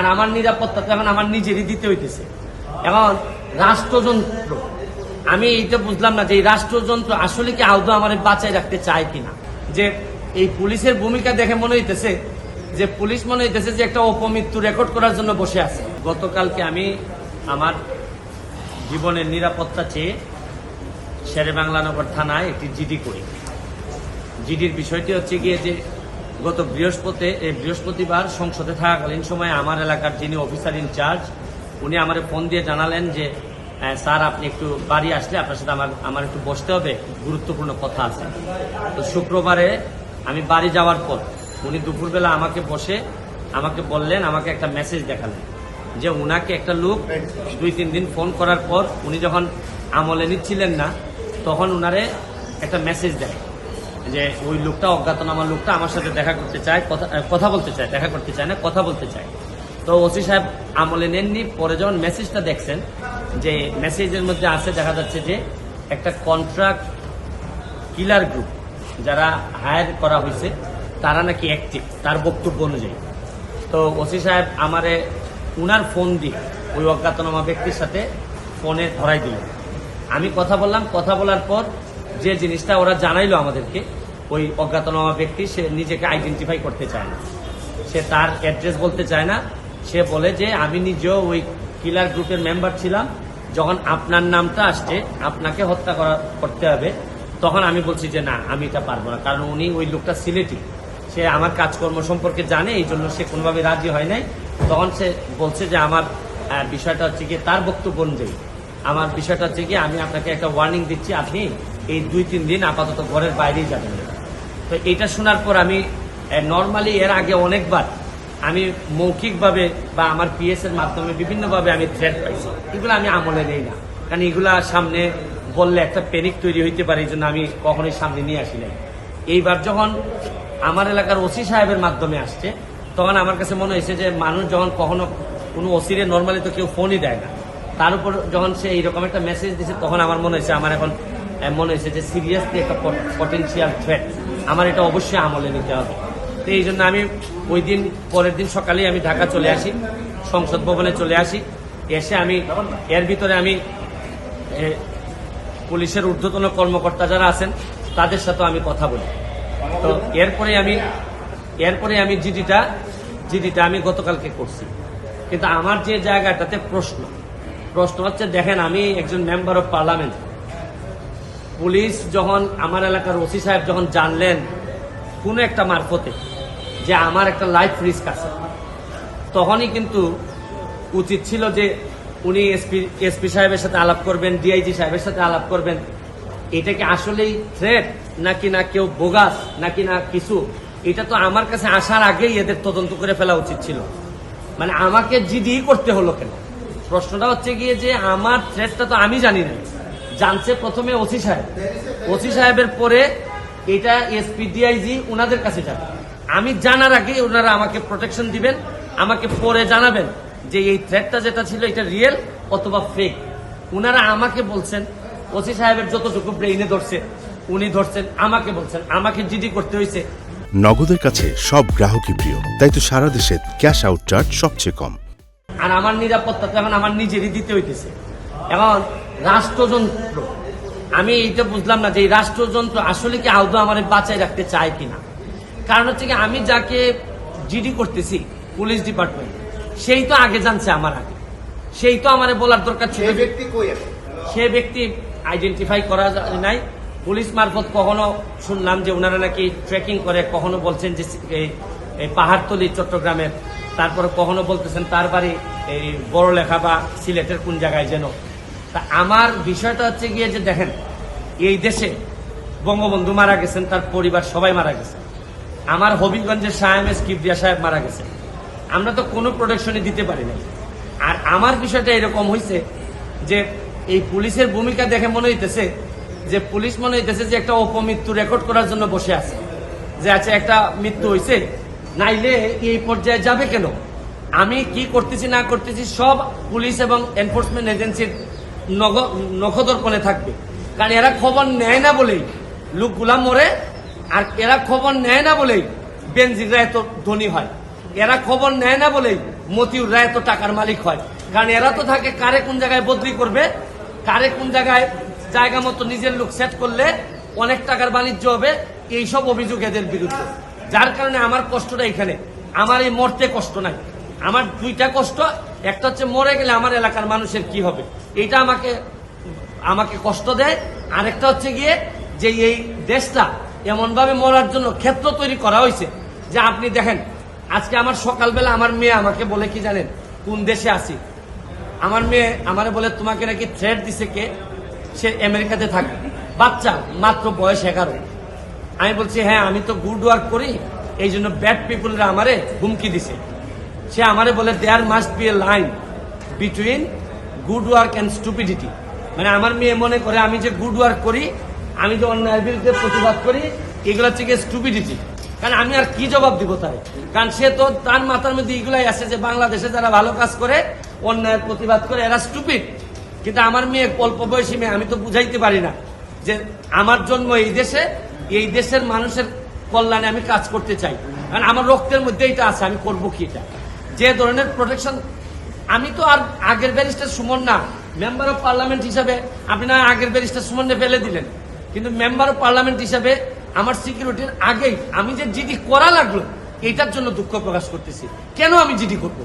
আর আমার নিরাপত্তা তো এখন আমার নিজেরই দিতে হইতেছে। এখন রাষ্ট্রযন্ত্র, আমি এইটা বুঝলাম না যে এই রাষ্ট্রযন্ত্র আসলে কি আদৌ আমার বাঁচায় রাখতে চায় কিনা। যে এই পুলিশের ভূমিকা দেখে মনে হইতেছে যে পুলিশ মনে হইতেছে যে একটা অপমৃত্যু রেকর্ড করার জন্য বসে আছে। গতকালকে আমি আমার জীবনের নিরাপত্তা চেয়ে শেরেবাংলানগর থানায় একটি জিডি করি। জিডির বিষয়টি হচ্ছে গিয়ে যে গত বৃহস্পতিবার সংসদে থাকাকালীন সময় আমার এলাকার যিনি অফিসার ইনচার্জ উনি আমার ফোন দিয়ে জানালেন যে স্যার আপনি একটু বাড়ি আসলে আপনার সাথে আমার একটু বসতে হবে, গুরুত্বপূর্ণ কথা আছে। তো শুক্রবারে আমি বাড়ি যাওয়ার পর উনি দুপুরবেলা আমাকে বললেন, আমাকে একটা মেসেজ দেখালেন যে উনাকে একটা লোক 2-3 দিন ফোন করার পর উনি যখন আমলে নিচ্ছিলেন না তখন উনারে একটা মেসেজ দেয় যে ওই লোকটা, অজ্ঞাতনামা লোকটা আমার সাথে দেখা করতে চায়, কথা বলতে চায়, দেখা করতে চায় না, কথা বলতে চায়। তো ওসি সাহেব আমলে নেননি। পরে যখন মেসেজটা দেখছেন যে মেসেজের মধ্যে আছে, দেখা যাচ্ছে যে একটা কন্ট্রাক্ট কিলার গ্রুপ যারা হায়ার করা হয়েছে তারা নাকি অ্যাক্টিভ, তার বক্তব্য অনুযায়ী। তো ওসি সাহেব আমারে উনার ফোন দিয়ে ওই অজ্ঞাতনামা ব্যক্তির সাথে ফোনে ধরাই দিল। আমি কথা বললাম, কথা বলার পর যে জিনিসটা ওরা জানাইলো আমাদেরকে, ওই অজ্ঞাতনামা ব্যক্তি সে নিজেকে আইডেন্টিফাই করতে চায় না, সে তার অ্যাড্রেস বলতে চায় না। সে বলে যে আমি নিজেও ওই কিলার গ্রুপের মেম্বার ছিলাম, যখন আপনার নামটা আসছে আপনাকে হত্যা করতে হবে, তখন আমি বলছি যে না আমি এটা পারবো না, কারণ উনি ওই লোকটা সিলেটি, সে আমার কাজকর্ম সম্পর্কে জানে, এই জন্য সে কোনোভাবে রাজি হয় নাই। তখন সে বলছে যে আমার বিষয়টা হচ্ছে গিয়ে, তার বক্তব্য অনুযায়ী আমার বিষয়টা হচ্ছে গিয়ে আমি আপনাকে একটা ওয়ার্নিং দিচ্ছি, আপনি এই 2-3 দিন আপাতত ঘরের বাইরেই যাবেন। তো এইটা শোনার পর আমি নর্মালি এর আগে অনেকবার আমি মৌখিকভাবে বা আমার পিএস এর মাধ্যমে বিভিন্নভাবে আমি থ্রেট পাইছি, এগুলো আমি আমলে নেই না, কারণ এগুলা সামনে বললে একটা প্যানিক তৈরি হইতে পারে, এই জন্য আমি কখনোই সামনে নিয়ে আসি নাই। এইবার যখন আমার এলাকার ওসি সাহেবের মাধ্যমে আসছে তখন আমার কাছে মনে হয়েছে যে মানুষ যখন কখনো কোনো ওসিরে নর্মালি তো কেউ ফোনই দেয় না, তার উপর যখন সে এইরকম একটা মেসেজ দিয়েছে তখন আমার মনে হয়েছে, আমার এখন মনে হয়েছে যে সিরিয়াসলি একটা পটেনশিয়াল থ্রেট, আমার এটা অবশ্যই আমলে নিতে হবে। তো এই জন্য আমি ওই দিন পরের দিন সকালেই আমি ঢাকা চলে আসি, সংসদ ভবনে চলে আসি। এসে আমি এর ভিতরে আমি পুলিশের ঊর্ধ্বতন কর্মকর্তা যারা আছেন তাদের সাথেও আমি কথা বলি। তো এরপরে আমি জিডিটা আমি গতকালকে করছি। কিন্তু আমার যে জায়গাটাতে প্রশ্ন হচ্ছে, দেখেন আমি একজন মেম্বার অফ পার্লামেন্ট, পুলিশ যখন আমার এলাকার ওসি সাহেব যখন জানলেন কোনো একটা মারফতে যে আমার একটা লাইফ রিস্ক আছে, তখনই কিন্তু উচিত ছিল যে উনি এসপি সাহেবের সাথে আলাপ করবেন, ডিআইজি সাহেবের সাথে আলাপ করবেন, এটা কি আসলেই থ্রেট নাকি না কেউ বোগাস নাকি না কিছু, এটা তো আমার কাছে আসার আগেই এদের তদন্ত করে ফেলা উচিত ছিল। মানে আমাকে জিডি করতে হলো কেন? প্রশ্নটা হচ্ছে গিয়ে যে আমার থ্রেটটা তো আমি জানি না, জানছে প্রথমে ওসি সাহেবের পরে এটা এসপি ডিআইজি ওনাদের কাছে যাবে। আমি জানার আগে ওনারা আমাকে প্রোটেকশন দিবেন, আমাকে পরে জানাবেন যে এই থ্রেটটা যেটা ছিল এটা রিয়েল অথবা ফেক। ওনারা আমাকে বলছেন, ওসি সাহেবের যতটুকু ব্রেইনে ধরছে উনি ধরছেন, আমাকে বলছেন, আমাকে জিডি করতে হয়েছে। নগদের কাছে সব গ্রাহকই প্রিয়, তাই তো সারা দেশে ক্যাশ আউট চার্জ সবচেয়ে কম। আর আমার নিরাপত্তা তো এখন আমার নিজেরই দিতে হইতেছে। এখন রাষ্ট্রযন্ত্র, আমি এইটা বুঝলাম না যে এই রাষ্ট্রযন্ত্র আসলে কি আদৌ আমার বাঁচায় রাখতে চায় কিনা। কারণ হচ্ছে কি, আমি যাকে জিডি করতেছি পুলিশ ডিপার্টমেন্ট, সেই তো আগে জানছে আমার আগে, সেই তো আমার বলার দরকার ছিল। সে ব্যক্তি আইডেন্টিফাই করা নাই। পুলিশ মারফত কখনো শুনলাম যে ওনারা নাকি ট্রেকিং করে, কখনো বলছেন যে এই পাহাড়তলি চট্টগ্রামের, তারপরে কখনো বলতেছেন তার বাড়ি এই বড়লেখা বা সিলেটের কোন জায়গায় যেন। তা আমার বিষয়টা হচ্ছে গিয়ে যে দেখেন, এই দেশে বঙ্গবন্ধু মারা গেছেন, তার পরিবার সবাই মারা গেছে, আমার হবিগঞ্জের শাহ কিবরিয়া সাহেব মারা গেছে, আমরা তো কোনো প্রোটেকশনই দিতে পারি না। আর আমার বিষয়টা এরকম হয়েছে যে এই পুলিশের ভূমিকা দেখে মনে হইতেছে যে পুলিশ মনে হইতেছে যে একটা অপমৃত্যু রেকর্ড করার জন্য বসে আছে, যে আচ্ছা একটা মৃত্যু হয়েছে, নাইলে এই পর্যায়ে যাবে কেন। আমি কি করতেছি না করতেছি সব পুলিশ এবং এনফোর্সমেন্ট এজেন্সির নখদর্পণে থাকবে, কারণ এরা খবর নেয় না বলেই লোকগুলা মরে, আর এরা খবর নেয় না বলেই বেনজিররা এত ধনী হয়, এরা খবর নেয় না বলেই মতিউর রায় তো টাকার মালিক হয়, কারণ এরা তো থাকে কারে কোন জায়গায় বদলি করবে, কারে কোন জায়গায় জায়গা মতো নিজের লোক সেট করলে অনেক টাকার বাণিজ্য হবে, এইসব অভিযোগ এদের বিরুদ্ধে। যার কারণে আমার কষ্টটা এখানে, আমার এই মরতে কষ্ট নাই, আমার দুইটা কষ্ট, একটা হচ্ছে মরে গেলে আমার এলাকার মানুষের কি হবে, এইটা আমাকে কষ্ট দেয়। আরেকটা হচ্ছে গিয়ে যে এই দেশটা এমন ভাবে মরার জন্য ক্ষেত্র তৈরি করা হয়েছে যে আপনি দেখেন, আজকে আমার সকালবেলা আমার মেয়ে আমাকে বলে কি জানেন, কোন দেশে আছি, আমার মেয়ে আমারে বলে তোমাকে নাকি থ্রেট দিছে কে, সে আমেরিকাতে থাকে, বাচ্চা মাত্র বয়স 11। আমি বলছি হ্যাঁ আমি তো গুড ওয়ার্ক করি, এই জন্য ব্যাড পিপুলরা আমারে হুমকি দিছে। সে আমারে বলে there must be a line between good work and stupidity, মানে আমার মেয়ে মনে করে আমি যে গুড ওয়ার্ক করি, আমি যে অন্যায়ের বিরুদ্ধে প্রতিবাদ করি, এগুলো হচ্ছে গিয়ে স্টুপিডিটি। কারণ আমি আর কি জবাব দিব তাই, কারণ সে তো তার মাথার মধ্যে এগুলাই আছে যে বাংলাদেশে যারা ভালো কাজ করে, অন্যায়ের প্রতিবাদ করে, এরা স্টুপিড। কিন্তু আমার মেয়ে অল্প বয়সী মেয়ে, আমি তো বুঝাইতে পারি না যে আমার জন্ম এই দেশে, এই দেশের মানুষের কল্যাণে আমি কাজ করতে চাই, কারণ আমার রক্তের মধ্যে এটা আছে, আমি করবো কি এটা, যে ধরনের প্রোটেকশন। আমি তো আর আগের ব্যারিস্টার সুমন না, মেম্বার অফ পার্লামেন্ট হিসাবে আপনি না আগের ব্যারিস্টার সুমনকে ফেলে দিলেন, কিন্তু মেম্বার অফ পার্লামেন্ট হিসাবে আমার সিকিউরিটির আগেই আমি যে জিডি করা লাগলো, এটার জন্য দুঃখ প্রকাশ করতেছি। কেন আমি জিডি করবো?